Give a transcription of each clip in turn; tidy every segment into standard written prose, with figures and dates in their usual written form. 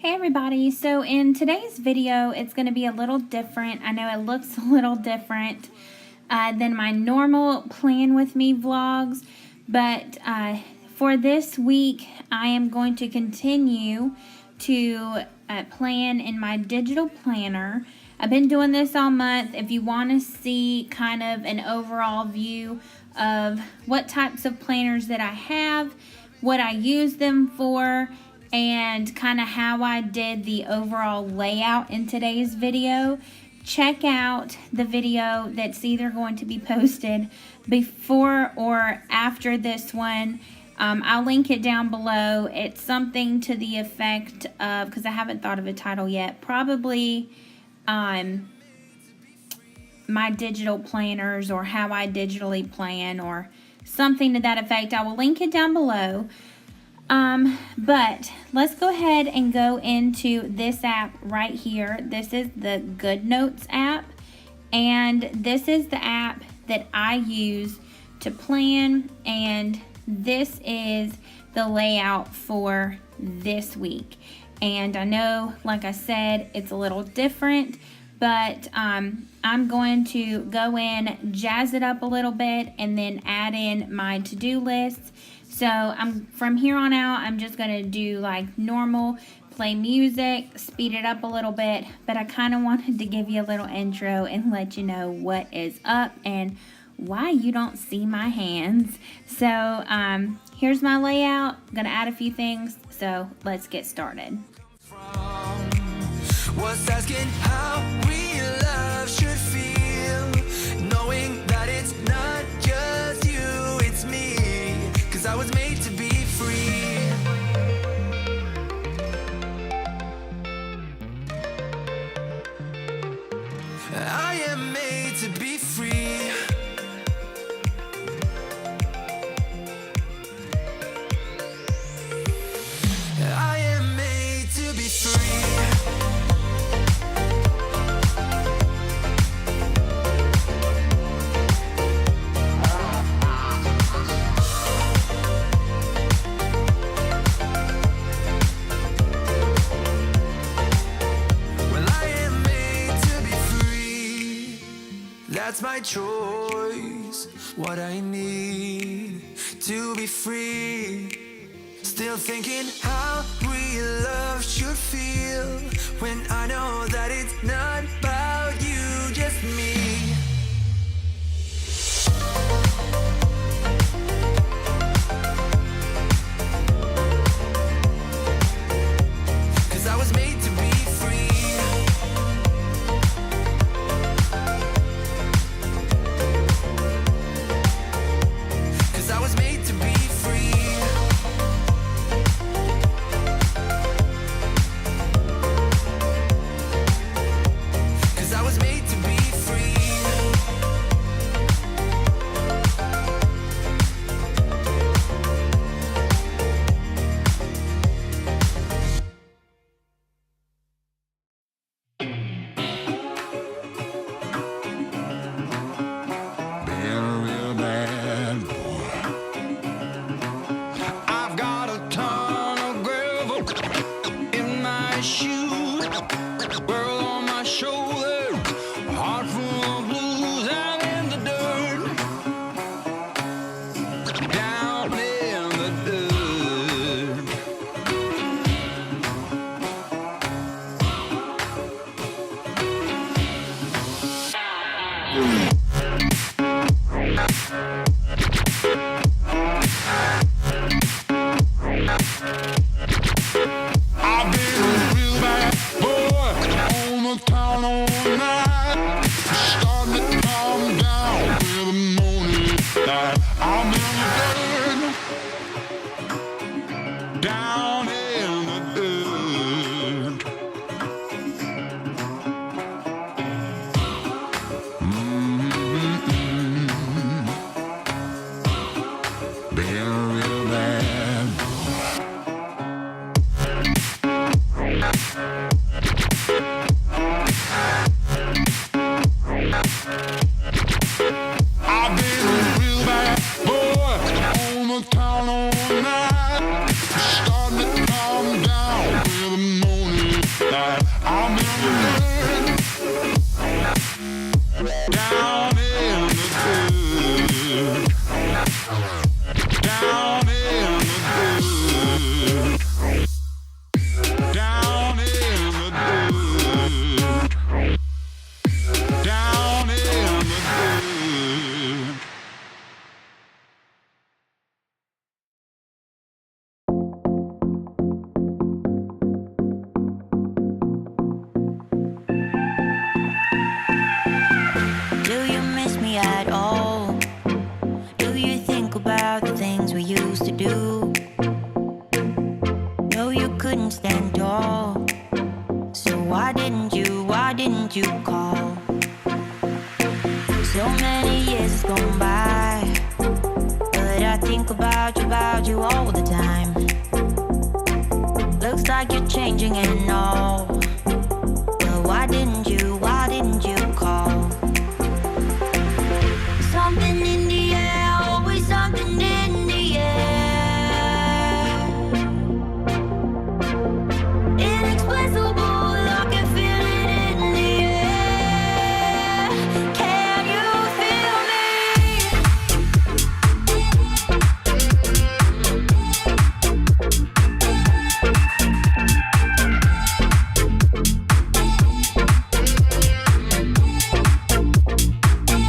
Hey everybody, so in today's video it's going to be a little different. I know it looks a little different than my normal Plan With Me vlogs, but for this week I am going to continue to plan in my digital planner. I've been doing this all month. If you want to see kind of an overall view of what types of planners that I have, what I use them for, and kind of how I did the overall layout in today's video, check out the video that's either going to be posted before or after this one. I'll link it down below. It's something to the effect of, because I haven't thought of a title yet, probably my digital planners or how I digitally plan or something to that effect. I will link it down below. But let's go ahead and go into this app right here. This is the GoodNotes app, and this is the app that I use to plan, and this is the layout for this week. And I know, like I said, it's a little different, but I'm going to go in, jazz it up a little bit, and then add in my to-do lists. So from here on out, I'm just going to do like normal, play music, speed it up a little bit, but I kind of wanted to give you a little intro and let you know what is up and why you don't see my hands. So here's my layout. I'm going to add a few things, so let's get started. Was asking how real love should feel, knowing that it's not just you, it's me. Cause I was made to be free. I am made to be free. I am made to be free. That's my choice, what I need to be free. Still thinking how real love should feel, when I know that it's not about you, just me. Cause I was made to be free. I was made to be free. Cause I was made to be free. Starting to calm down with the morning. think about the things we used to do. No, you couldn't stand tall. So why didn't you call? So many years has gone by, but I think about you all the time. Looks like you're changing and all, but why didn't you call? Something in the air, always something in the air. Inexplicable, I can feel it in the air. Can you feel me?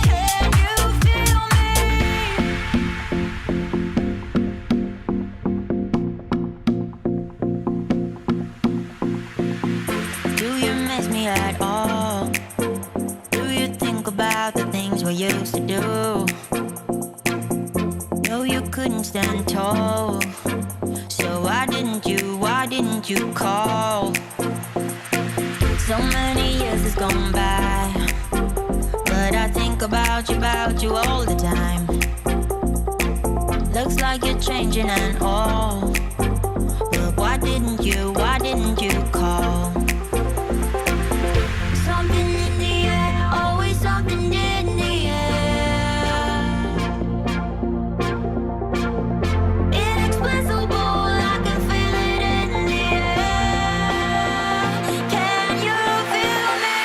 Can you feel me? Do you miss me at all? Do you think about the things we used to do? No, you couldn't stand tall. So why didn't you call? So many years has gone by, but I think about you all the time. Looks like you're changing and all, but why didn't you call? Something in the air, always something in the air. Inexplicable, I can feel it in the air. Can you feel me?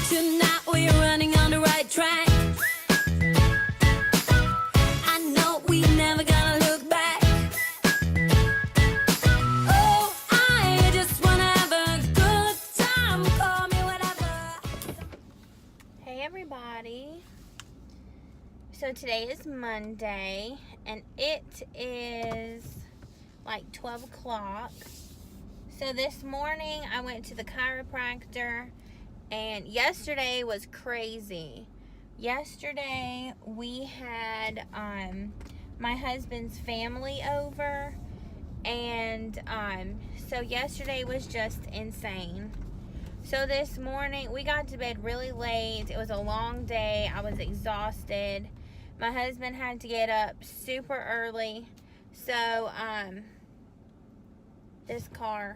Tonight we're running on the right track. I know we never gonna look back. Oh, I just wanna have a good time. Call me whatever. Hey everybody. So today is Monday and it is like 12 o'clock. So this morning I went to the chiropractor and yesterday was crazy. Yesterday we had my husband's family over and so yesterday was just insane. So this morning we got to bed really late. It was a long day. I was exhausted. My husband had to get up super early. So this car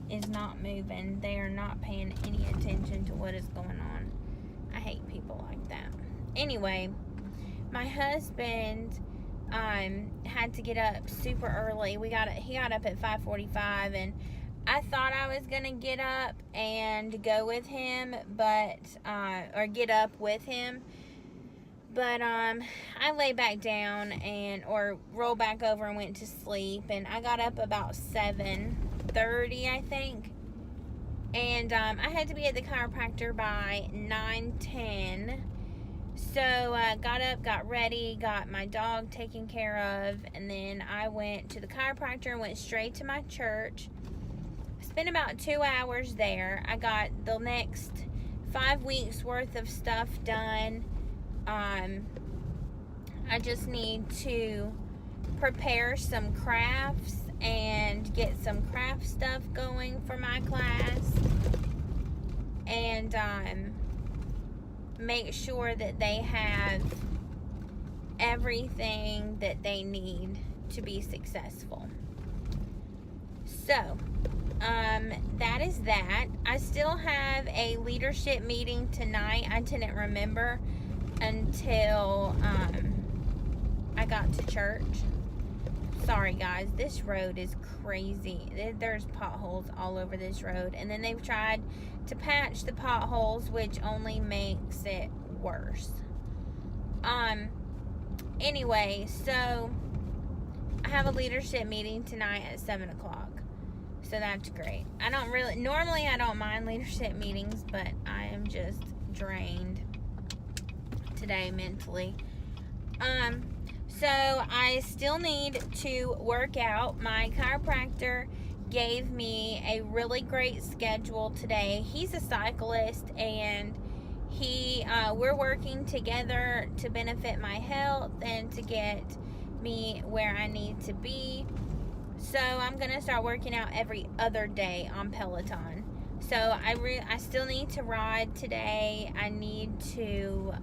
is not moving. They are not paying any attention to what is going on. I hate people like that. Anyway, my husband had to get up super early. He got up at 5:45 and I thought I was gonna get up and go with him, or get up with him. But I lay back down or rolled back over and went to sleep, and I got up about 7:30, I think. And I had to be at the chiropractor by 9:10. So I got up, got ready, got my dog taken care of, and then I went to the chiropractor and went straight to my church. Spent about 2 hours there. I got the next 5 weeks worth of stuff done. I just need to prepare some crafts and get some craft stuff going for my class, and make sure that they have everything that they need to be successful. So that is that. I still have a leadership meeting tonight. I didn't remember until I got to church. Sorry guys, this road is crazy. There's potholes all over this road, and then they've tried to patch the potholes, which only makes it worse. Anyway, so I have a leadership meeting tonight at 7 o'clock. So that's great. Normally I don't mind leadership meetings, but I am just drained today mentally. So I still need to work out. My chiropractor gave me a really great schedule today. He's a cyclist, and we're working together to benefit my health and to get me where I need to be. So I'm gonna start working out every other day on Peloton. So I still need to ride today. I need to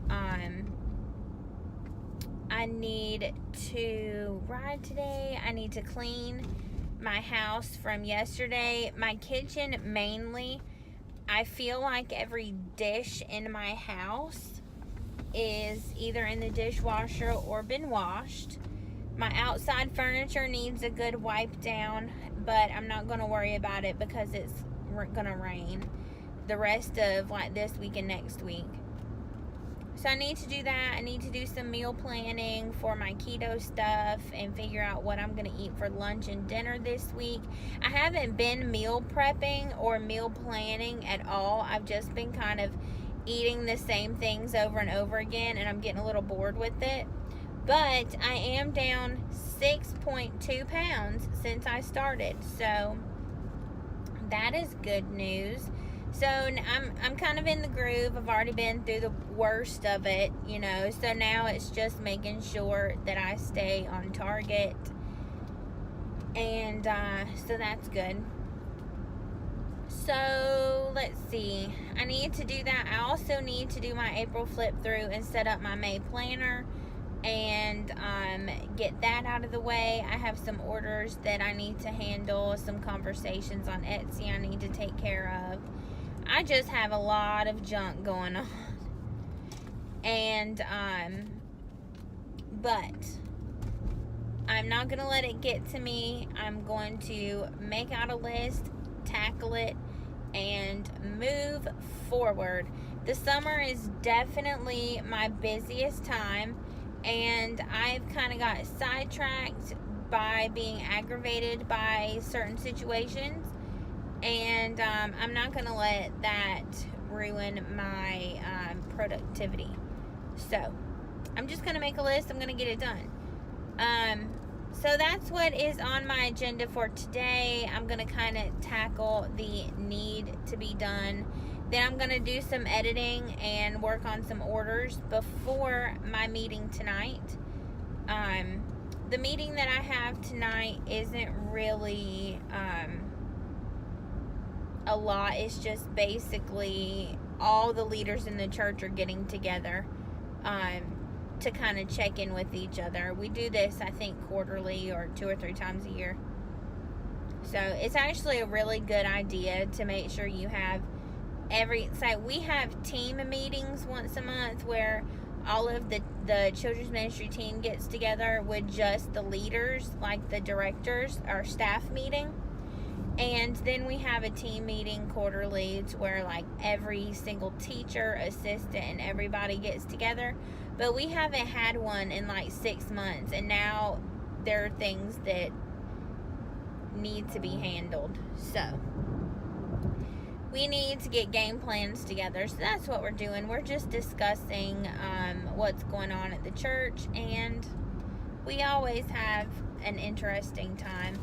I need to ride today. I need to clean my house from yesterday. My kitchen mainly, I feel like every dish in my house is either in the dishwasher or been washed. My outside furniture needs a good wipe down, but I'm not going to worry about it because it's going to rain the rest of like this week and next week. So I need to do that. I need to do some meal planning for my keto stuff and figure out what I'm going to eat for lunch and dinner this week. I haven't been meal prepping or meal planning at all. I've just been kind of eating the same things over and over again, and I'm getting a little bored with it. But I am down 6.2 pounds since I started. So that is good news. So I'm kind of in the groove. I've already been through the worst of it, you know. So now it's just making sure that I stay on target. And so that's good. So let's see. I need to do that. I also need to do my April flip through and set up my May planner and get that out of the way. I have some orders that I need to handle, some conversations on Etsy I need to take care of. I just have a lot of junk going on. And, but I'm not going to let it get to me. I'm going to make out a list, tackle it, and move forward. The summer is definitely my busiest time, and I've kind of got sidetracked by being aggravated by certain situations. And I'm not going to let that ruin my productivity. So I'm just going to make a list. I'm going to get it done. So that's what is on my agenda for today. I'm going to kind of tackle the need to be done. Then I'm going to do some editing and work on some orders before my meeting tonight. The meeting that I have tonight isn't really a lot. It's just basically all the leaders in the church are getting together to kind of check in with each other. We do this, I think, quarterly or 2 or 3 times a year. So it's actually a really good idea to make sure you have we have team meetings once a month where all of the children's ministry team gets together with just the leaders, like the directors, our staff meeting. And then we have a team meeting quarterly to where like every single teacher, assistant, and everybody gets together. But we haven't had one in like 6 months, and now there are things that need to be handled. So we need to get game plans together. So that's what we're doing. We're just discussing what's going on at the church, and we always have an interesting time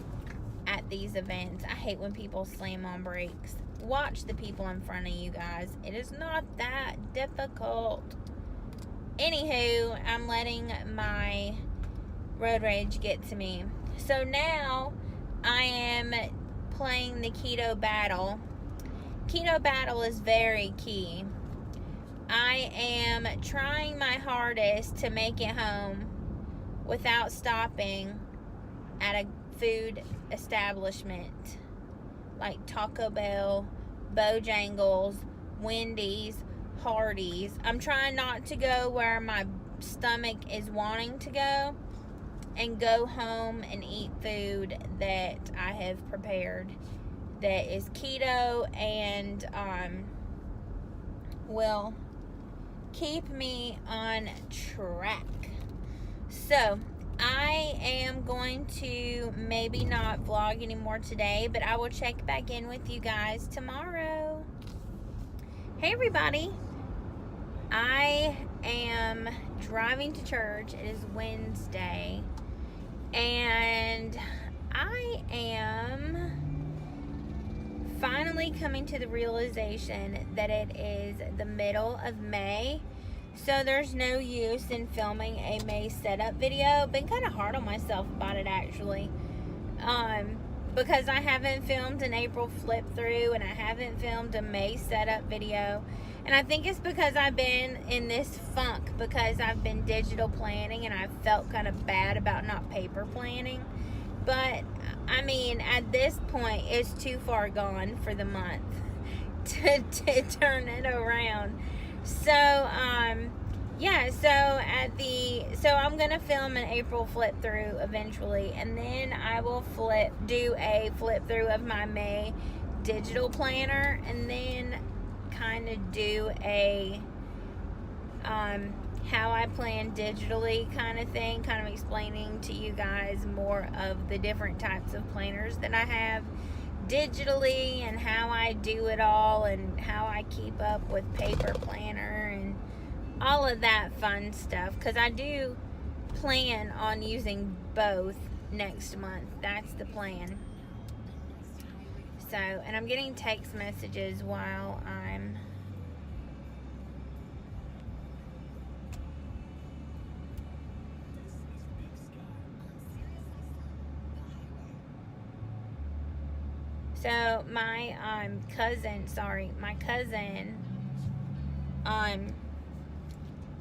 at these events. I hate when people slam on brakes. Watch the people in front of you guys. It is not that difficult. Anywho, I'm letting my road rage get to me. So now I am playing the keto battle. Keto battle is very key. I am trying my hardest to make it home without stopping at a food establishment like Taco Bell, Bojangles, Wendy's, Hardee's. I'm trying not to go where my stomach is wanting to go, and go home and eat food that I have prepared that is keto and will keep me on track. So I am going to maybe not vlog anymore today, but I will check back in with you guys tomorrow. Hey everybody, I am driving to church. It is Wednesday, and I am finally coming to the realization that it is the middle of May. So there's no use in filming a May setup video. Been kind of hard on myself about it actually. Because I haven't filmed an April flip through and I haven't filmed a May setup video. And I think it's because I've been in this funk because I've been digital planning and I felt kind of bad about not paper planning. But I mean, at this point, it's too far gone for the month to turn it around. So, yeah, so I'm gonna film an April flip through eventually, and then I will do a flip through of my May digital planner, and then kind of do a how I plan digitally kind of thing, kind of explaining to you guys more of the different types of planners that I have digitally and how I do it all and how I keep up with paper planner and all of that fun stuff, because I do plan on using both next month. That's the plan. So, and I'm getting text messages while I'm so my cousin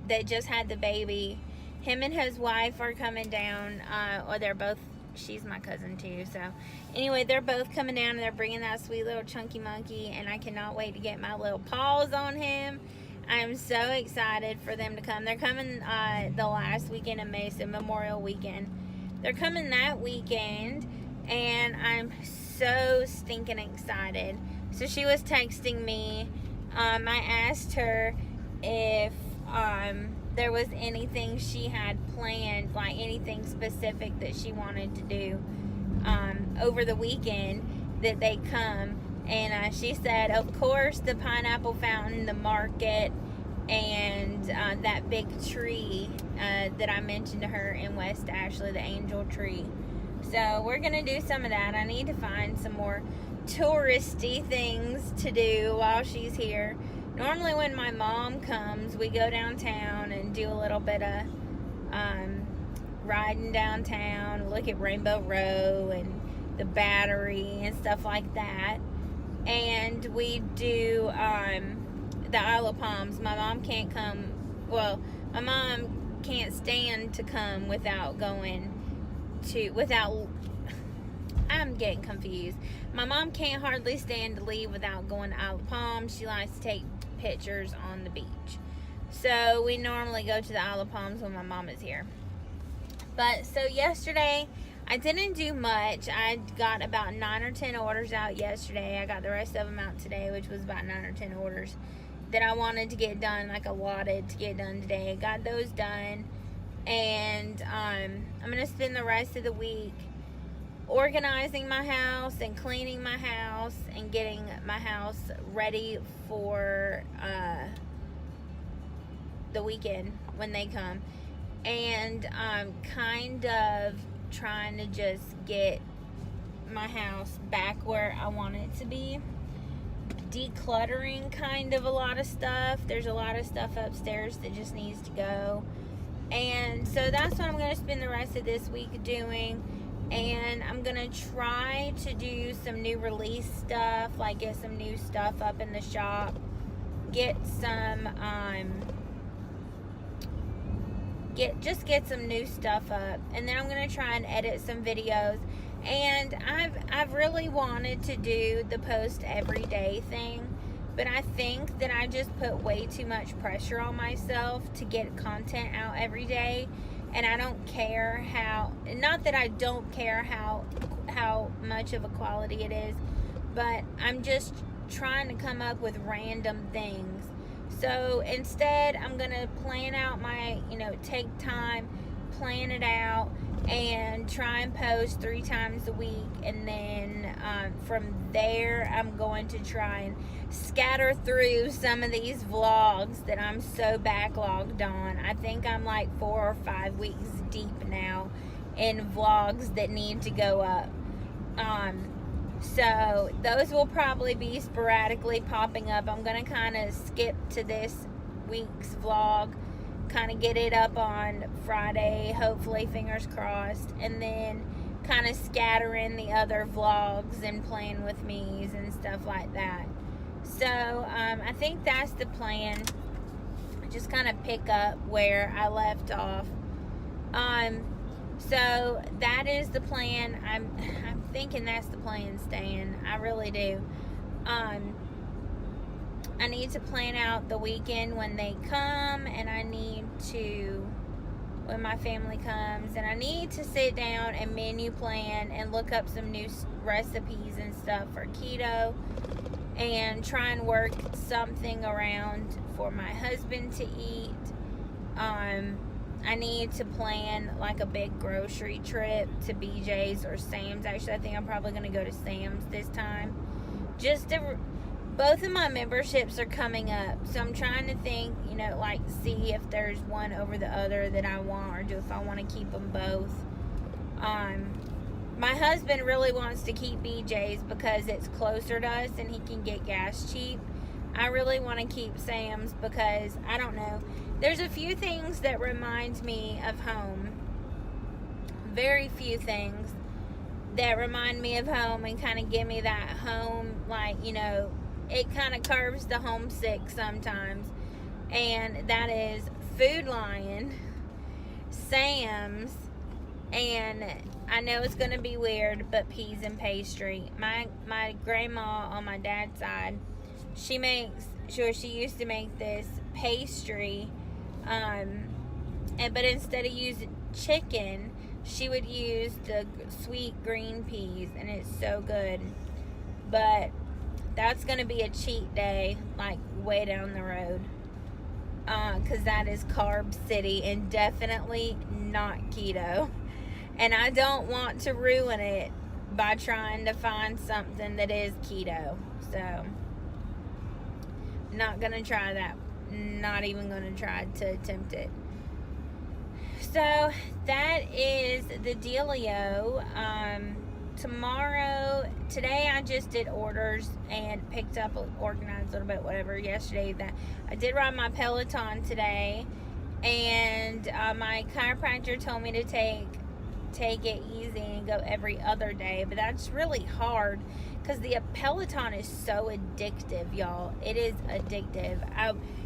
that just had the baby, him and his wife are coming down, or they're both, she's my cousin too, so anyway, they're both coming down and they're bringing that sweet little chunky monkey, and I cannot wait to get my little paws on him. I'm so excited for them to come. They're coming the last weekend of May, so Memorial Weekend. They're coming that weekend, and I'm so stinking excited. So she was texting me. I asked her if there was anything she had planned, like anything specific that she wanted to do over the weekend that they come. And she said, of course, the pineapple fountain, the market, and that big tree that I mentioned to her in West Ashley, the angel tree. So we're going to do some of that. I need to find some more touristy things to do while she's here. Normally when my mom comes, we go downtown and do a little bit of riding downtown, look at Rainbow Row and the Battery and stuff like that. And we do the Isle of Palms. My mom can't come, well, my mom can't stand to come without I'm getting confused. My mom can't hardly stand to leave without going to Isle of Palms. She likes to take pictures on the beach. So we normally go to the Isle of Palms when my mom is here. But so yesterday, I didn't do much. I got about 9 or 10 orders out yesterday. I got the rest of them out today, which was about 9 or 10 orders that I wanted to get done, like allotted to get done today. I got those done. And I'm going to spend the rest of the week organizing my house and cleaning my house and getting my house ready for the weekend when they come. And I'm kind of trying to just get my house back where I want it to be. Decluttering kind of a lot of stuff. There's a lot of stuff upstairs that just needs to go. And so that's what I'm going to spend the rest of this week doing. And I'm going to try to do some new release stuff, like get some new stuff up in the shop. Get some, get some new stuff up. And then I'm going to try and edit some videos. And I've really wanted to do the post every day thing. But I think that I just put way too much pressure on myself to get content out every day. And I don't care how, not that I don't care how much of a quality it is, but I'm just trying to come up with random things. So instead, I'm going to plan out my, take time, plan it out, and try and post 3 times a week. And then from there, I'm going to try and scatter through some of these vlogs that I'm so backlogged on. I think I'm like 4 or 5 weeks deep now in vlogs that need to go up. So those will probably be sporadically popping up. I'm going to kind of skip to this week's vlog, kind of get it up on Friday, hopefully, fingers crossed, and then kind of scatter in the other vlogs and playing with me's and stuff like that. So I think that's the plan. Just kind of pick up where I left off. So that is the plan. I'm thinking that's the plan, Stan. I really do. I need to plan out the weekend when they come, and I need to, when my family comes, and I need to sit down and menu plan and look up some new recipes and stuff for keto, and try and work something around for my husband to eat. I need to plan like a big grocery trip to BJ's or Sam's. Actually, I think I'm probably going to go to Sam's this time. Both of my memberships are coming up, so I'm trying to think, like see if there's one over the other that I want, or if I want to keep them both. My husband really wants to keep BJ's because it's closer to us and he can get gas cheap. I really want to keep Sam's because, I don't know, there's a few things that remind me of home. Very few things that remind me of home and kind of give me that home, like, it kind of curbs the homesick sometimes. And that is Food Lion, Sam's, and I know it's going to be weird, but Peas and Pastry. My grandma on my dad's side, she used to make this pastry, but instead of using chicken, she would use the sweet green peas, and it's so good. But that's going to be a cheat day, like way down the road, because that is Carb City and definitely not keto. And I don't want to ruin it by trying to find something that is keto. So, not going to try that. Not even going to try to attempt it. So, that is the dealio. Today I just did orders and picked up, organized a little bit, whatever, yesterday. That I did ride my Peloton today, and my chiropractor told me to take it easy and go every other day, but that's really hard because the Peloton is so addictive, y'all. It is addictive.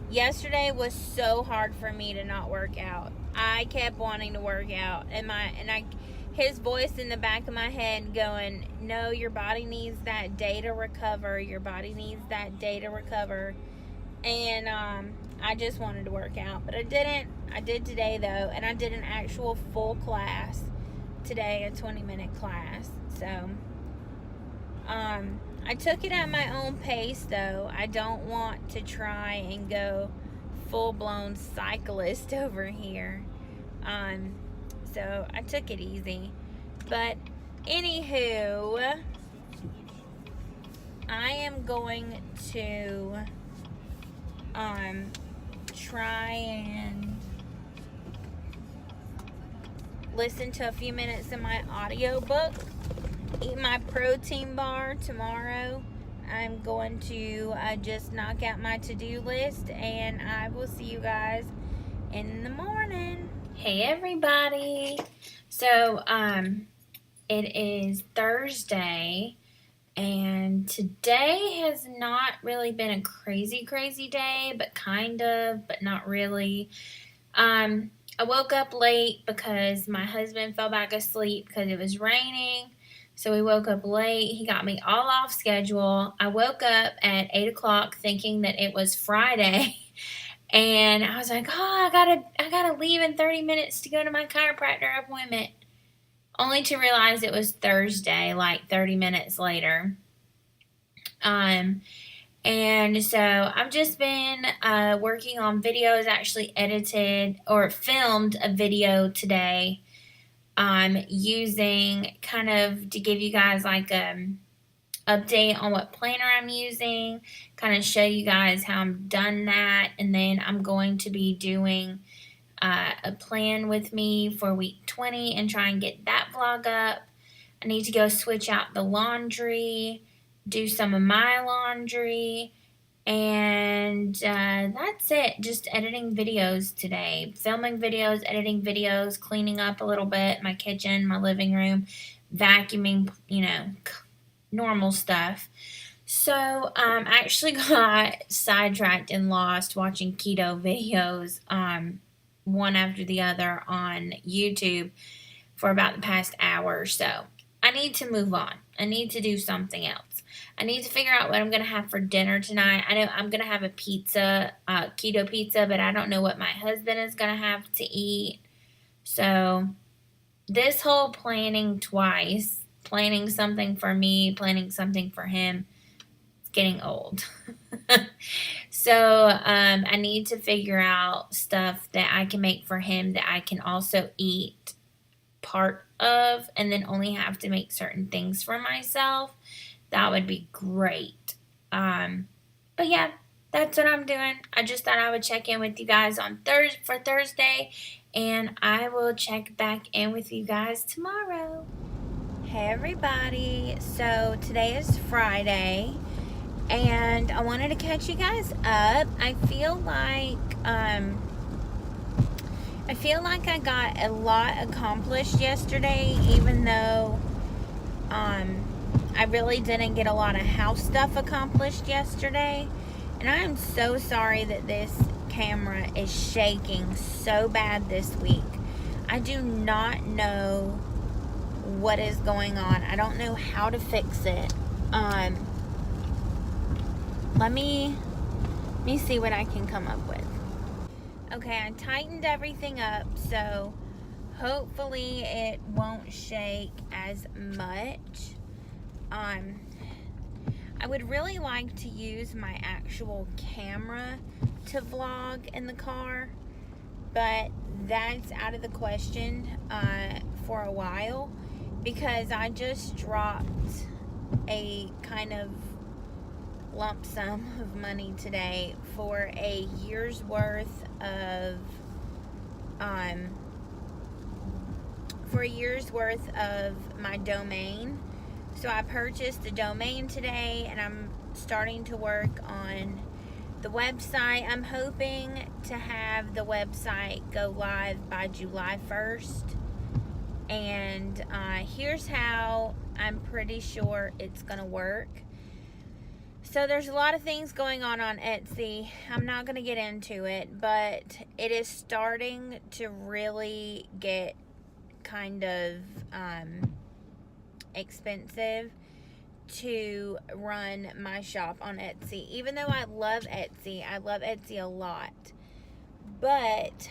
Yesterday was so hard for me to not work out. I kept wanting to work out, his voice in the back of my head going, no, your body needs that day to recover. Your body needs that day to recover. And I just wanted to work out, but I didn't. I did today, though, and I did an actual full class today, a 20-minute class. So I took it at my own pace, though. I don't want to try and go full-blown cyclist over here. So I took it easy. But anywho, I am going to try and listen to a few minutes of my audiobook, eat my protein bar tomorrow. I'm going to just knock out my to-do list, and I will see you guys in the morning. Hey everybody. So it is Thursday, and today has not really been a crazy day, but kind of, but not really. I woke up late because my husband fell back asleep because it was raining. So we woke up late. He got me all off schedule. I woke up at 8 o'clock thinking that it was Friday. And I was like, oh, I gotta leave in 30 minutes to go to my chiropractor appointment. Only to realize it was Thursday, like 30 minutes later. And so I've just been working on videos, actually edited or filmed a video today. Using kind of to give you guys like update on what planner I'm using, kind of show you guys how I'm done that, and then I'm going to be doing a plan with me for week 20 and try and get that vlog up. I need to go switch out the laundry, do some of my laundry, and that's it. Just editing videos today, filming videos, editing videos, cleaning up a little bit, my kitchen, my living room, vacuuming, normal stuff. I actually got sidetracked and lost watching keto videos, one after the other on YouTube for about the past hour or so. I need to move on. I need to do something else. I need to figure out what I'm going to have for dinner tonight. I know I'm going to have a pizza, keto pizza, but I don't know what my husband is going to have to eat. So, this whole planning twice, planning something for me, planning something for him, it's getting old. I need to figure out stuff that I can make for him that I can also eat part of, and then only have to make certain things for myself. That would be great. But yeah, that's what I'm doing. I just thought I would check in with you guys on Thursday, and I will check back in with you guys tomorrow. Hey everybody, so today is Friday, and I wanted to catch you guys up. I feel like I got a lot accomplished yesterday, even though I really didn't get a lot of house stuff accomplished yesterday. And I am so sorry that this camera is shaking so bad this week. I do not know what is going on. I don't know how to fix it. Let me see what I can come up with. Okay, I tightened everything up, so hopefully it won't shake as much. I would really like to use my actual camera to vlog in the car, but that's out of the question for a while, because I just dropped a kind of lump sum of money today for a year's worth of my domain. So I purchased the domain today, and I'm starting to work on the website. I'm hoping to have the website go live by July 1st. And here's how I'm pretty sure it's gonna work. So there's a lot of things going on Etsy. I'm not going to get into it, but it is starting to really get kind of expensive to run my shop on Etsy. Even though I love Etsy a lot. But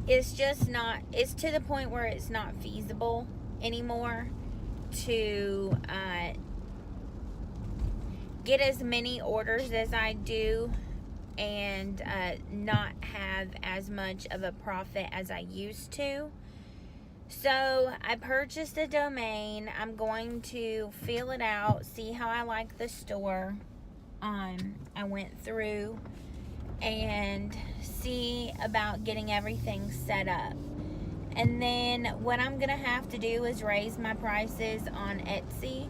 it's just not, it's to the point where it's not feasible anymore to get as many orders as I do and not have as much of a profit as I used to. So I purchased a domain. I'm going to feel it out, see how I like the store. I went through and see about getting everything set up. And then what I'm going to have to do is raise my prices on Etsy.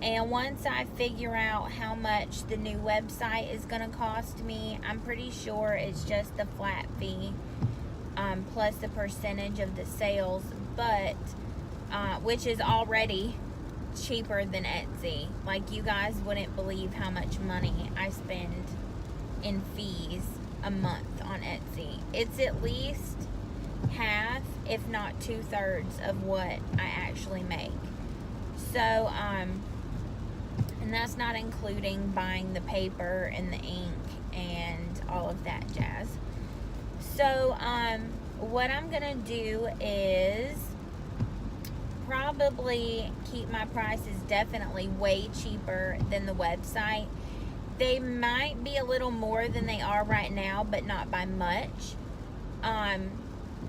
And once I figure out how much the new website is going to cost me, I'm pretty sure it's just the flat fee plus the percentage of the sales, but which is already cheaper than Etsy. Like, you guys wouldn't believe how much money I spend in fees a month on Etsy. It's at least half, if not 2/3 of what I actually make. So and that's not including buying the paper and the ink and all of that jazz. So what I'm gonna do is probably keep my prices definitely way cheaper than the website. They might be a little more than they are right now, but not by much.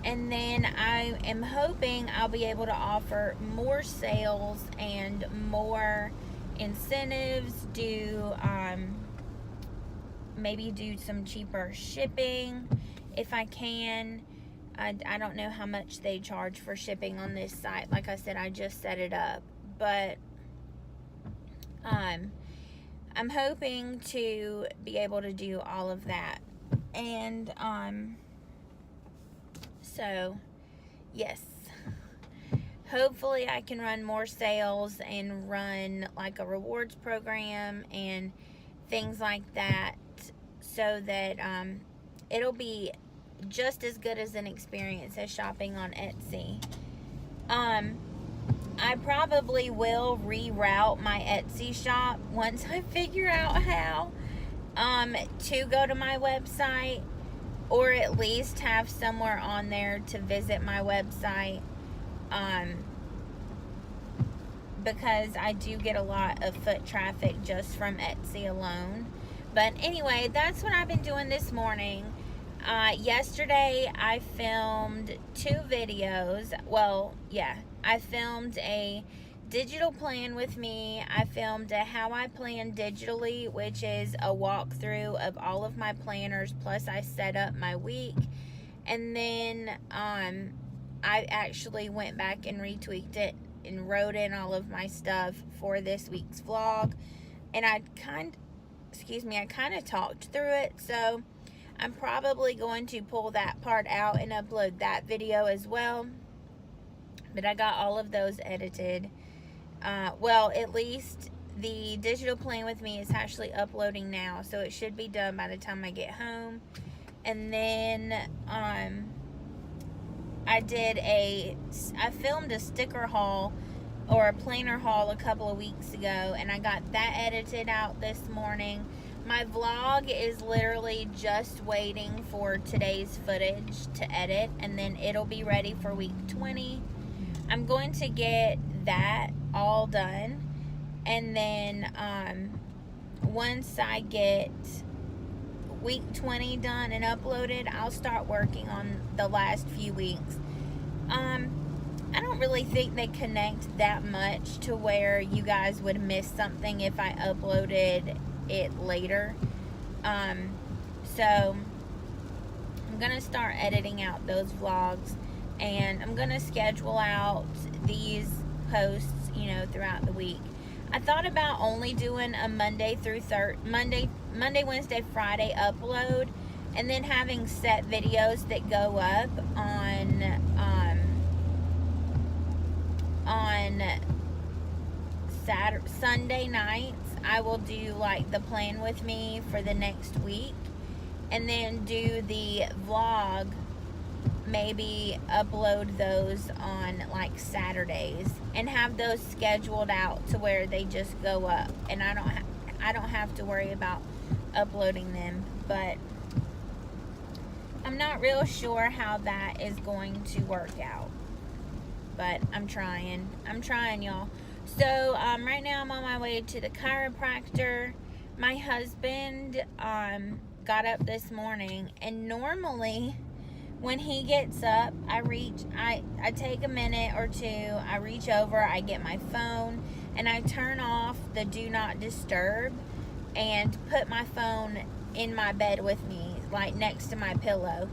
And then I am hoping I'll be able to offer more sales and more incentives, maybe do some cheaper shipping if I can. I don't know how much they charge for shipping on this site. Like I said, I just set it up, but I'm hoping to be able to do all of that. And so yes, hopefully I can run more sales and run like a rewards program and things like that, so that it'll be just as good as an experience as shopping on Etsy. I probably will reroute my Etsy shop once I figure out how to go to my website, or at least have somewhere on there to visit my website, because I do get a lot of foot traffic just from Etsy alone. But anyway, that's what I've been doing this morning. Yesterday I filmed 2 videos. Well, yeah, I filmed a digital plan with me. I filmed a how I plan digitally, which is a walkthrough of all of my planners, plus I set up my week. And then I actually went back and retweaked it and wrote in all of my stuff for this week's vlog. And I kind of talked through it, so I'm probably going to pull that part out and upload that video as well. But I got all of those edited. Well, at least the digital plan with me is actually uploading now, so it should be done by the time I get home. And then I filmed a sticker haul or a planner haul a couple of weeks ago, and I got that edited out this morning. My vlog is literally just waiting for today's footage to edit, and then it'll be ready for week 20. I'm going to get that all done, and then once I get week 20 done and uploaded, I'll start working on the last few weeks. I don't really think they connect that much to where you guys would miss something if I uploaded it later. So I'm gonna start editing out those vlogs, and I'm gonna schedule out these posts, throughout the week. I thought about only doing a Monday, Wednesday, Friday upload, and then having set videos that go up on Sunday nights. I will do like the plan with me for the next week, and then do the vlog, maybe upload those on like Saturdays, and have those scheduled out to where they just go up, and I don't have to worry about uploading them. But I'm not real sure how that is going to work out, but I'm trying, y'all. So right now I'm on my way to the chiropractor. My husband got up this morning, and normally when he gets up, I take a minute or two, I reach over, I get my phone, and I turn off the do not disturb and put my phone in my bed with me, like next to my pillow.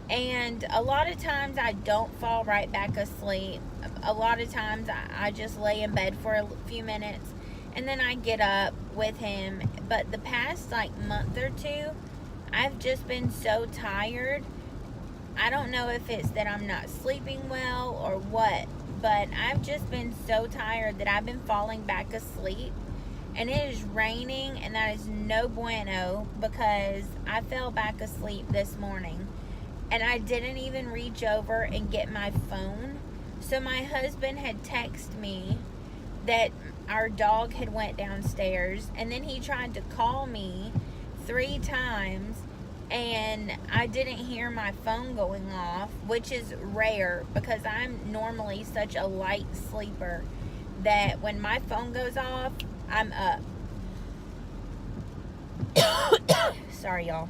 And a lot of times I don't fall right back asleep. A lot of times I just lay in bed for a few minutes, and then I get up with him. But the past like month or two, I've just been so tired. I don't know if it's that I'm not sleeping well or what, but I've just been so tired that I've been falling back asleep. And it is raining, and that is no bueno, because I fell back asleep this morning, and I didn't even reach over and get my phone. So my husband had texted me that our dog had went downstairs, and then he tried to call me 3 times, and I didn't hear my phone going off, which is rare because I'm normally such a light sleeper that when my phone goes off, I'm up. Sorry, y'all.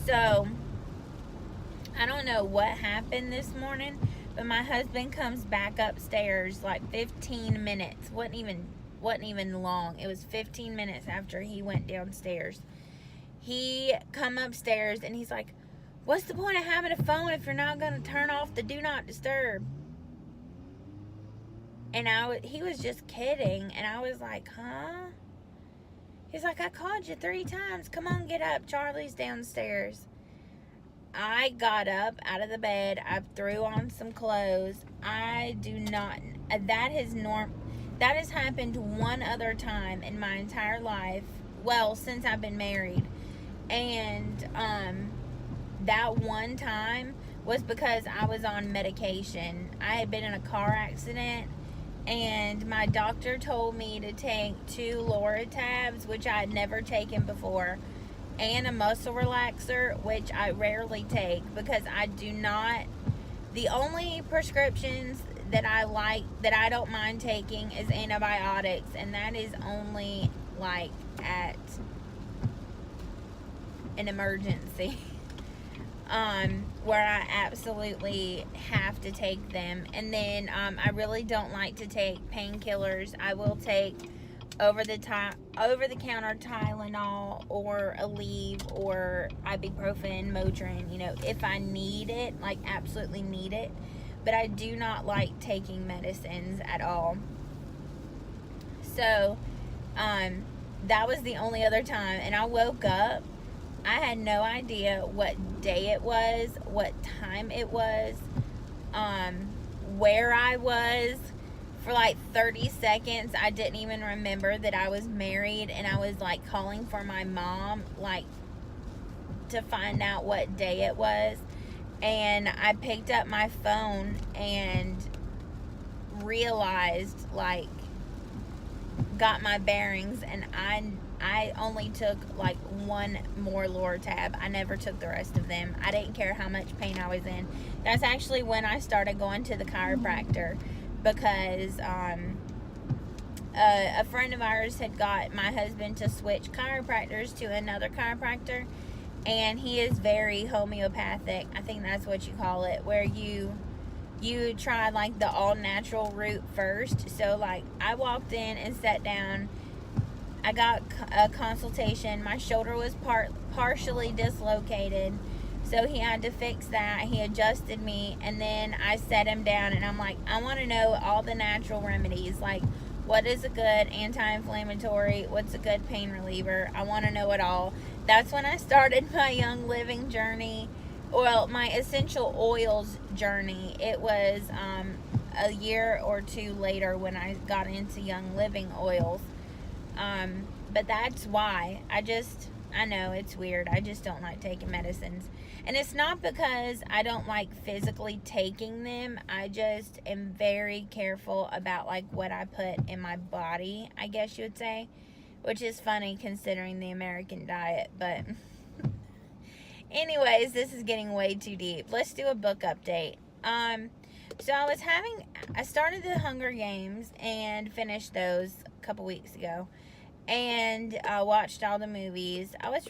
So I don't know what happened this morning, but my husband comes back upstairs like 15 minutes. Wasn't even long. It was 15 minutes after he went downstairs. He come upstairs and he's like, "What's the point of having a phone if you're not going to turn off the do not disturb?" And he was just kidding, and I was like, "Huh?" He's like, "I called you 3 times. Come on, get up. Charlie's downstairs." I got up out of the bed, I threw on some clothes. I do not, that has happened one other time in my entire life. Well, since I've been married. And that one time was because I was on medication. I had been in a car accident, and my doctor told me to take 2 Loratabs, which I had never taken before, and a muscle relaxer, which I rarely take because I do not. The only prescriptions that I like, that I don't mind taking, is antibiotics, and that is only like at an emergency. Where I absolutely have to take them. And then I really don't like to take painkillers. I will take over the counter Tylenol or Aleve or ibuprofen, Motrin, if I need it, like absolutely need it. But I do not like taking medicines at all. So that was the only other time. And I woke up, I had no idea what day it was, what time it was, where I was. For like 30 seconds, I didn't even remember that I was married, and I was like calling for my mom, like to find out what day it was. And I picked up my phone and realized, like, got my bearings, and I only took like 1 more Loratab. I never took the rest of them. I didn't care how much pain I was in. That's actually when I started going to the chiropractor, because a friend of ours had got my husband to switch chiropractors to another chiropractor, and he is very homeopathic. I think that's what you call it, where you try like the all natural route first. So like I walked in and sat down. I got a consultation. My shoulder was partially dislocated, so he had to fix that. He adjusted me, and then I set him down, and I'm like, I want to know all the natural remedies, like what is a good anti-inflammatory, what's a good pain reliever. I want to know it all. That's when I started my Young Living journey. Well, my essential oils journey. It was a year or 2 later when I got into Young Living oils. But that's why. I know it's weird. I just don't like taking medicines. And it's not because I don't like physically taking them. I just am very careful about like what I put in my body, I guess you would say. Which is funny considering the American diet, but anyways, this is getting way too deep. Let's do a book update. So I started the Hunger Games and finished those a couple weeks ago, and I watched all the movies. I like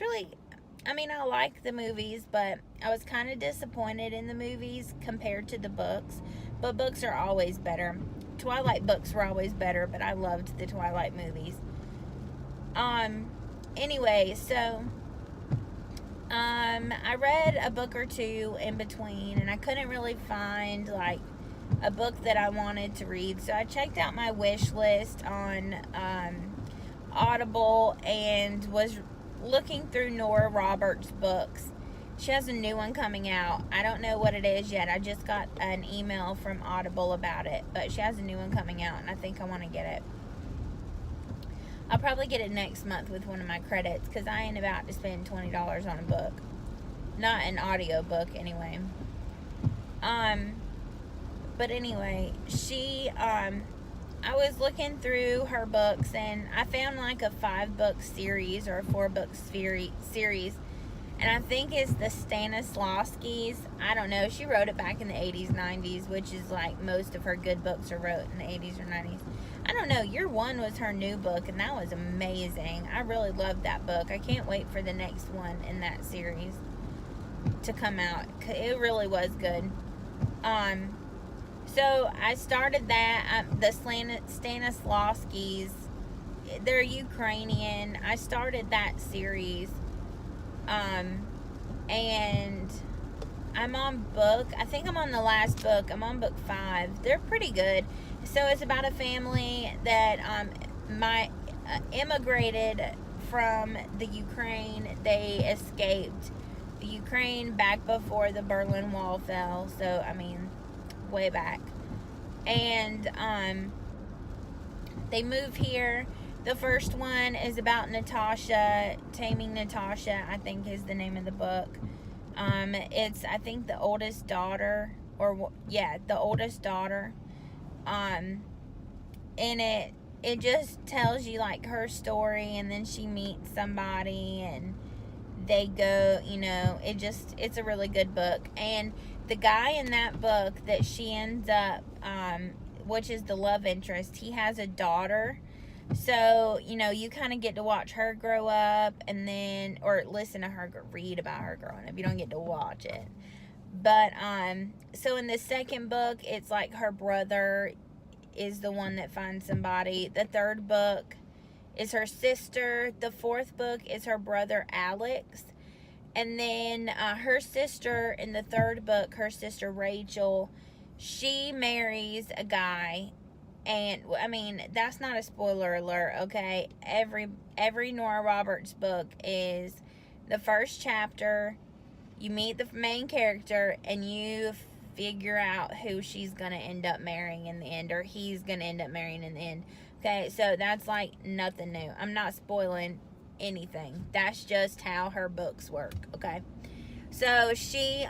the movies, but I was kind of disappointed in the movies compared to the books, but books are always better. Twilight books were always better, but I loved the Twilight movies. Anyway, so I read a book or 2 in between, and I couldn't really find like a book that I wanted to read. So I checked out my wish list on Audible and was looking through Nora Roberts' books. She has a new one coming out. I don't know what it is yet. I just got an email from Audible about it, but she has a new one coming out, and I think I want to get it. I'll probably get it next month with one of my credits, because I ain't about to spend $20 on a book. Not an audio book, anyway. But anyway, I was looking through her books, and I found like a 5-book series or a 4-book series. And I think it's the Stanislavskis. I don't know. She wrote it back in the 80s, 90s, which is like most of her good books are wrote in the 80s or 90s. I don't know. Year One was her new book, and that was amazing. I really loved that book. I can't wait for the next one in that series to come out. It really was good. So I started that. The Stanislavskis, they're Ukrainian. I started that series. And I'm on I think I'm on the last book. I'm on book 5. They're pretty good. So it's about a family that immigrated from the Ukraine. They escaped Ukraine back before the Berlin Wall fell. So, I mean, way back. And they move here. The first one is about Natasha, Taming Natasha, I think is the name of the book. It's, I think, the oldest daughter, the oldest daughter. And it just tells you, like, her story, and then she meets somebody, and they go, you know, it's a really good book. And the guy in that book that she ends up, which is the love interest, he has a daughter. So, you know, you kind of get to watch her grow up, and then, or listen to her, read about her growing up. You don't get to watch it. But, so in the second book, it's like her brother is the one that finds somebody. The third book is her sister. The fourth book is her brother Alex. And then her sister in the third book, her sister Rachel, she marries a guy. And, I mean, that's not a spoiler alert, okay? Every Nora Roberts book is the first chapter, you meet the main character, and you figure out who she's going to end up marrying in the end, or he's going to end up marrying in the end. Okay, so that's like nothing new. I'm not spoiling anything. That's just how her books work, okay? So she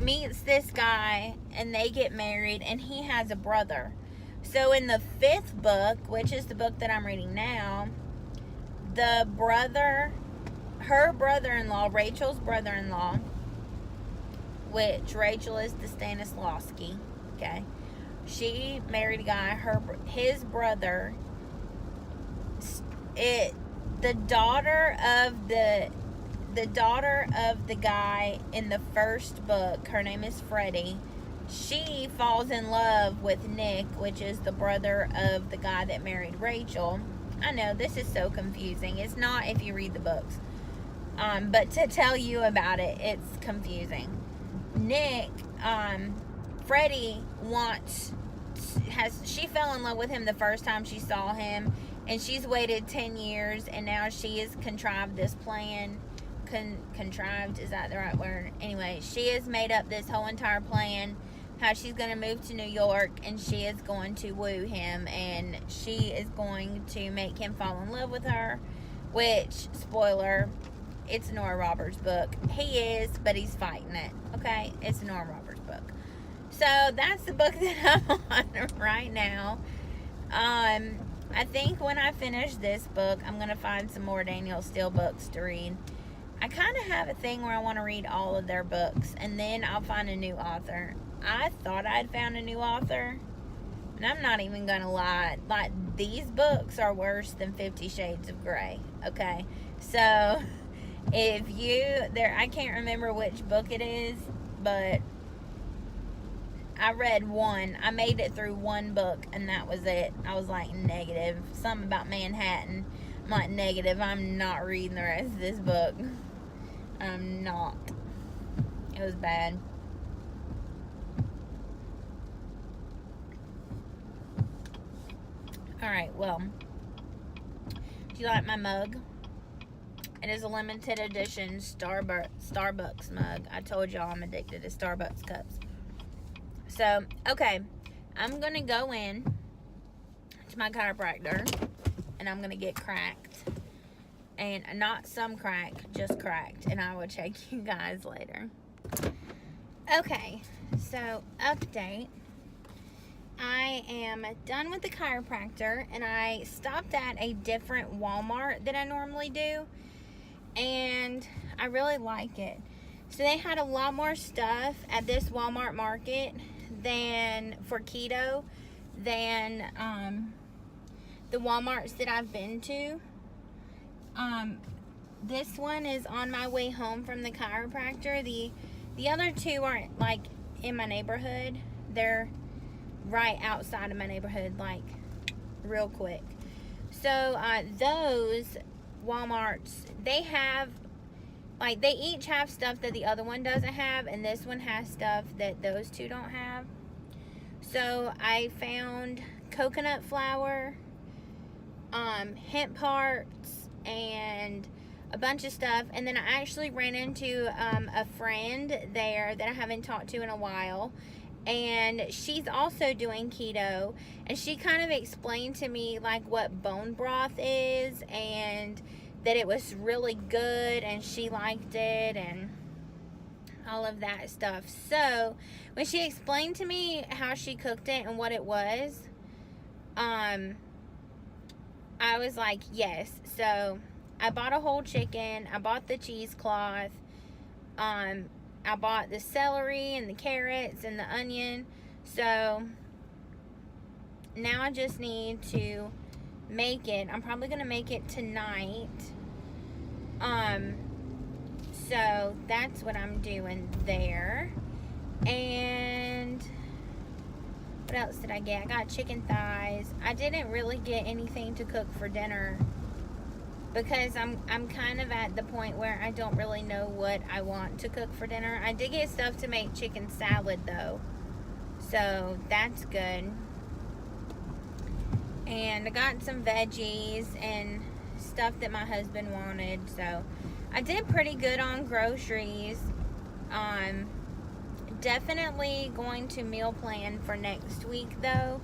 meets this guy, and they get married, and he has a brother. So in the fifth book, which is the book that I'm reading now, her brother-in-law, Rachel's brother-in-law, which Rachel is the Stanislavski, okay? She married a guy, his brother, the daughter of the guy in the first book, her name is Freddie, she falls in love with Nick, which is the brother of the guy that married Rachel. I know, this is so confusing. It's not if you read the books. But to tell you about it, it's confusing. Nick, Freddie she fell in love with him the first time she saw him, and she's waited 10 years, and now she has contrived this plan. Contrived, is that the right word? Anyway, she has made up this whole entire plan, how she's going to move to New York, and she is going to woo him, and she is going to make him fall in love with her, which, spoiler, it's a Nora Roberts book. He is, but he's fighting it, okay? It's a Nora Roberts book. So, that's the book that I'm on right now. I think when I finish this book, I'm going to find some more Danielle Steele books to read. I kind of have a thing where I want to read all of their books, and then I'll find a new author. I thought I'd found a new author, and I'm not even going to lie. Like, these books are worse than 50 Shades of Grey, okay? So, I can't remember which book it is, but I read one. I made it through one book, and that was it. I was like, negative. Something about Manhattan. I'm like, negative. I'm not reading the rest of this book. I'm not. It was bad. Alright, well. Do you like my mug? It is a limited edition Starbucks mug. I told y'all I'm addicted to Starbucks cups. So, okay. I'm going to go in to my chiropractor, and I'm going to get cracked. And not some crack, just cracked. And I will check you guys later. Okay, so update. I am done with the chiropractor, and I stopped at a different Walmart than I normally do. And I really like it. So they had a lot more stuff at this Walmart market than for keto than the Walmarts that I've been to. This one is on my way home from the chiropractor. The other two aren't like in my neighborhood. They're right outside of my neighborhood, like real quick. So those Walmarts, they have, like, they each have stuff that the other one doesn't have, and this one has stuff that those two don't have. So I found coconut flour, hemp parts, and a bunch of stuff. And then I actually ran into a friend there that I haven't talked to in a while, and she's also doing keto, and she kind of explained to me like what bone broth is, and that it was really good and she liked it and all of that stuff. So when she explained to me how she cooked it and what it was, I was like, yes. So I bought a whole chicken, I bought the cheesecloth, I bought the celery and the carrots and the onion. So now I just need to make it. I'm probably gonna make it tonight. So that's what I'm doing there. And what else did I get? I got chicken thighs. I didn't really get anything to cook for dinner because I'm kind of at the point where I don't really know what I want to cook for dinner. I did get stuff to make chicken salad though, so that's good. And I got some veggies and stuff that my husband wanted. So I did pretty good on groceries. Definitely going to meal plan for next week though,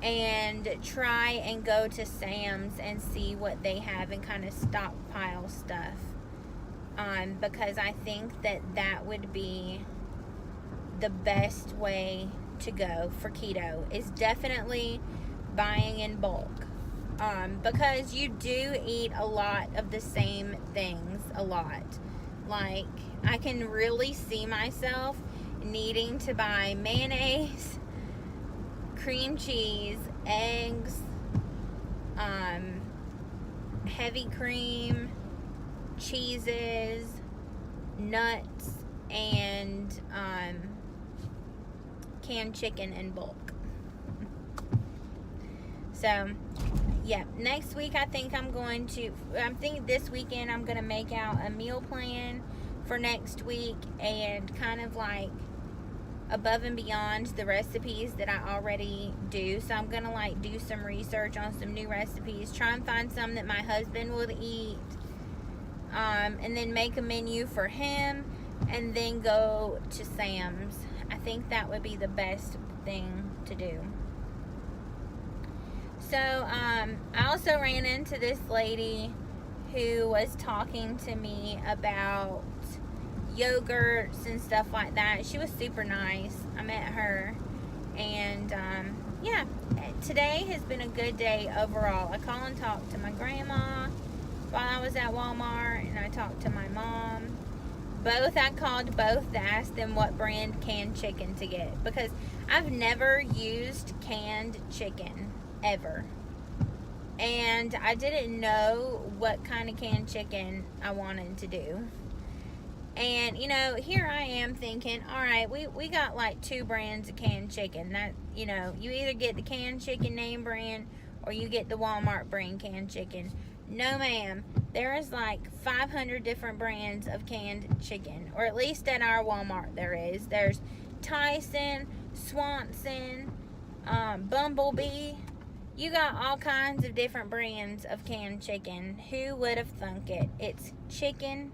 and try and go to Sam's and see what they have and kind of stockpile stuff, because I think that would be the best way to go for keto, is definitely buying in bulk, because you do eat a lot of the same things a lot. Like, I can really see myself needing to buy mayonnaise, cream cheese, eggs, heavy cream, cheeses, nuts, and canned chicken in bulk. So yeah, next week I think I'm thinking this weekend I'm going to make out a meal plan for next week, and kind of like above and beyond the recipes that I already do. So I'm going to like do some research on some new recipes, try and find some that my husband will eat, and then make a menu for him, and then go to Sam's. I think that would be the best thing to do. So I also ran into this lady who was talking to me about yogurts and stuff like that. She was super nice. I met her, and yeah, today has been a good day overall. I called and talked to my grandma while I was at Walmart, and I talked to my mom. I called both to ask them what brand canned chicken to get, because I've never used canned chicken ever, and I didn't know what kind of canned chicken I wanted to do. And you know, here I am thinking, all right, we got like 2 brands of canned chicken. That, you know, you either get the canned chicken name brand or you get the Walmart brand canned chicken. No ma'am, there is like 500 different brands of canned chicken, or at least at our Walmart there is. There's Tyson, Swanson, Bumblebee. You got all kinds of different brands of canned chicken. Who would have thunk it? It's chicken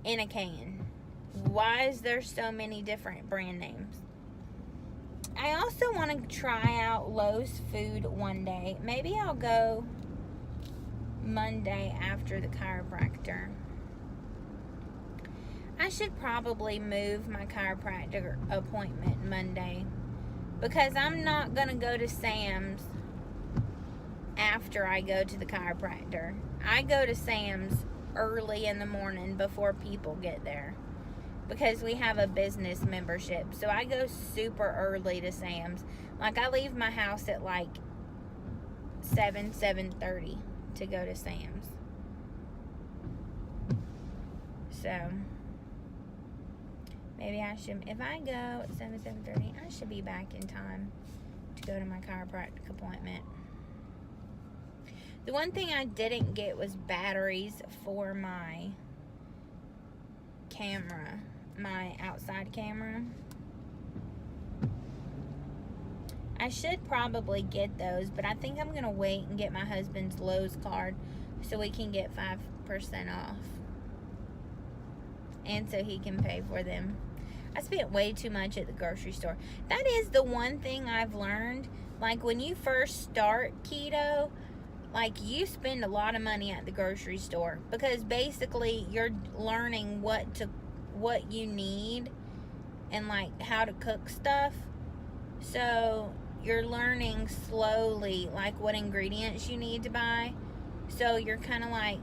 in a can. Why is there so many different brand names? I also want to try out Lowe's food one day. Maybe I'll go Monday after the chiropractor. I should probably move my chiropractor appointment Monday, because I'm not going to go to Sam's after I go to the chiropractor. I go to Sam's early in the morning before people get there, because we have a business membership. So I go super early to Sam's. Like, I leave my house at like 7:30 to go to Sam's. So maybe I should, if I go at 7:30, I should be back in time to go to my chiropractic appointment. The one thing I didn't get was batteries for my camera, my outside camera. I should probably get those, but I think I'm going to wait and get my husband's Lowe's card so we can get 5% 20% off. And so he can pay for them. I spent way too much at the grocery store. That is the one thing I've learned. Like, when you first start keto, like, you spend a lot of money at the grocery store, because basically you're learning what you need and like how to cook stuff. So you're learning slowly like what ingredients you need to buy. So you're kind of like,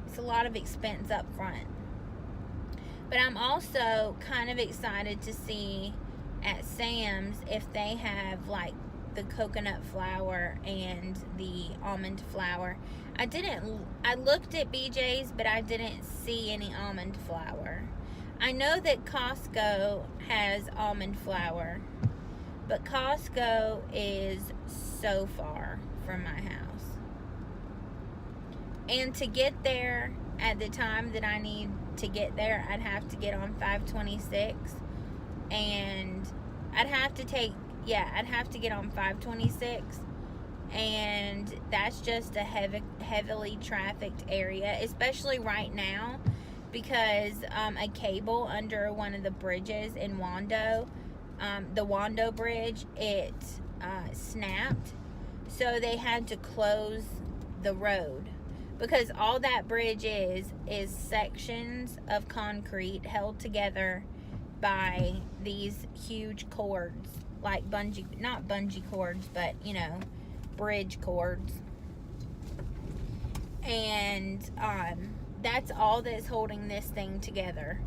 it's a lot of expense up front. But I'm also kind of excited to see at Sam's if they have like the coconut flour and the almond flour. I looked at BJ's, but I didn't see any almond flour. I know that Costco has almond flour, but Costco is so far from my house. And to get there at the time that I need to get there, I'd have to get on 526, and I'd have to get on 526, and that's just a heavily trafficked area, especially right now, because a cable under one of the bridges in Wando, the Wando Bridge, it snapped, so they had to close the road, because all that bridge is sections of concrete held together by these huge cords, like not bungee cords, but bridge cords. And that's all that's holding this thing together.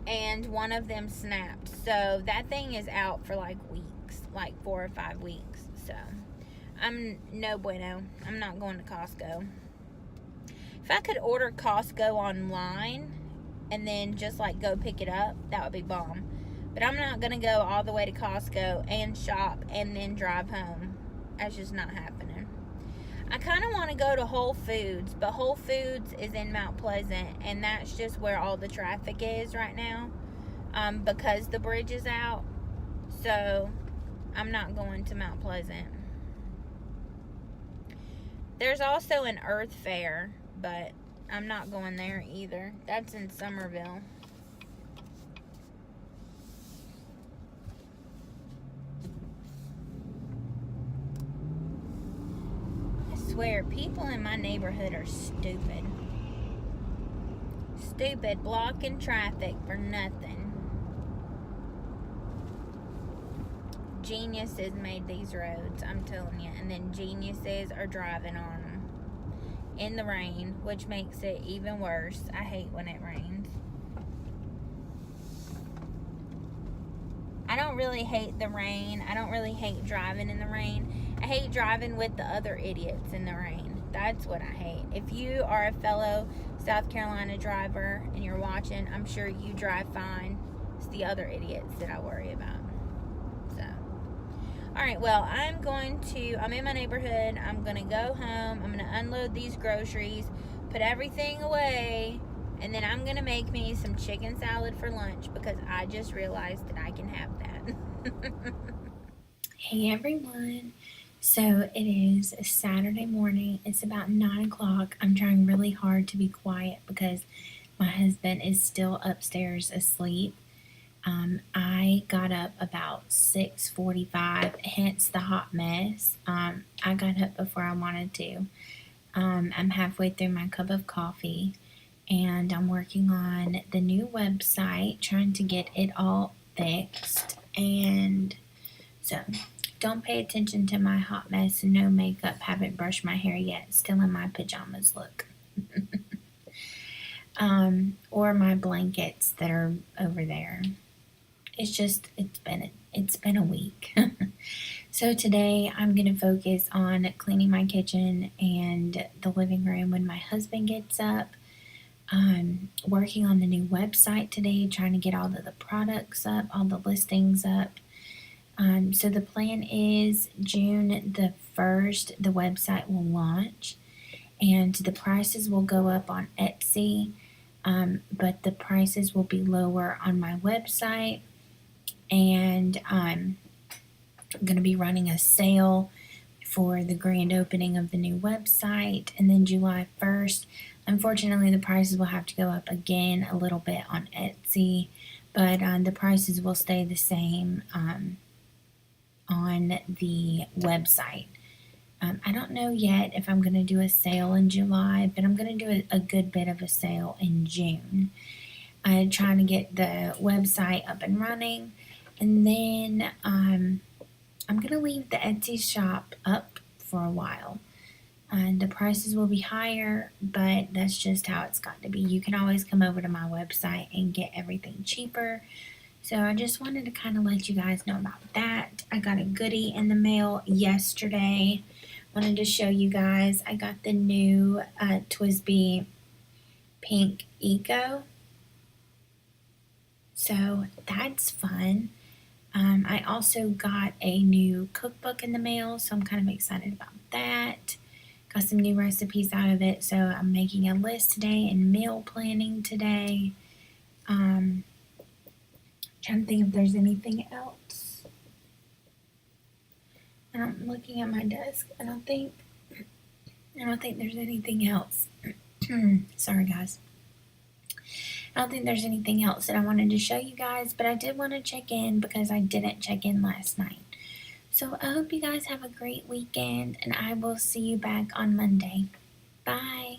And one of them snapped. So that thing is out for like weeks, like 4 or 5 weeks. So I'm no bueno. I'm not going to Costco. If I could order Costco online and then just like go pick it up, that would be bomb. But I'm not going to go all the way to Costco and shop and then drive home. That's just not happening. I kind of want to go to Whole Foods, but Whole Foods is in Mount Pleasant, and that's just where all the traffic is right now, because the bridge is out. So I'm not going to Mount Pleasant. There's also an Earth Fair, but I'm not going there either. That's in Somerville. I swear, people in my neighborhood are stupid. Stupid, blocking traffic for nothing. Geniuses made these roads, I'm telling you. And then geniuses are driving on them in the rain, which makes it even worse. I hate when it rains. I don't really hate the rain. I don't really hate driving in the rain. I hate driving with the other idiots in the rain. That's what I hate. If you are a fellow South Carolina driver and you're watching, I'm sure you drive fine. It's the other idiots that I worry about. So, alright, well, I'm in my neighborhood. I'm going to go home. I'm going to unload these groceries, put everything away, and then I'm going to make me some chicken salad for lunch, because I just realized that I can have that. Hey everyone. So it is a Saturday morning. It's about 9 o'clock. I'm trying really hard to be quiet because my husband is still upstairs asleep. I got up about 6:45, hence the hot mess. I got up before I wanted to. I'm halfway through my cup of coffee, and I'm working on the new website, trying to get it all fixed. And so don't pay attention to my hot mess and no makeup. Haven't brushed my hair yet. Still in my pajamas look. Or my blankets that are over there. It's been a week. So today I'm going to focus on cleaning my kitchen and the living room when my husband gets up. I'm working on the new website today, trying to get all of the products up, all the listings up. So the plan is June the 1st, the website will launch, and the prices will go up on Etsy, but the prices will be lower on my website. And I'm going to be running a sale for the grand opening of the new website. And then July 1st, Unfortunately, the prices will have to go up again a little bit on Etsy, but the prices will stay the same on the website. I don't know yet if I'm going to do a sale in July, but I'm going to do a good bit of a sale in June. I'm trying to get the website up and running, and then I'm going to leave the Etsy shop up for a while. The prices will be higher, but that's just how it's got to be. You can always come over to my website and get everything cheaper. So I just wanted to kind of let you guys know about that. I got a goodie in the mail yesterday. Wanted to show you guys. I got the new TWSBI Pink Eco. So that's fun. I also got a new cookbook in the mail, so I'm kind of excited about that. Got some new recipes out of it, so I'm making a list today and meal planning today. Trying to think if there's anything else. I'm looking at my desk. I don't think there's anything else. Sorry, guys. I don't think there's anything else that I wanted to show you guys, but I did want to check in because I didn't check in last night. So I hope you guys have a great weekend, and I will see you back on Monday. Bye.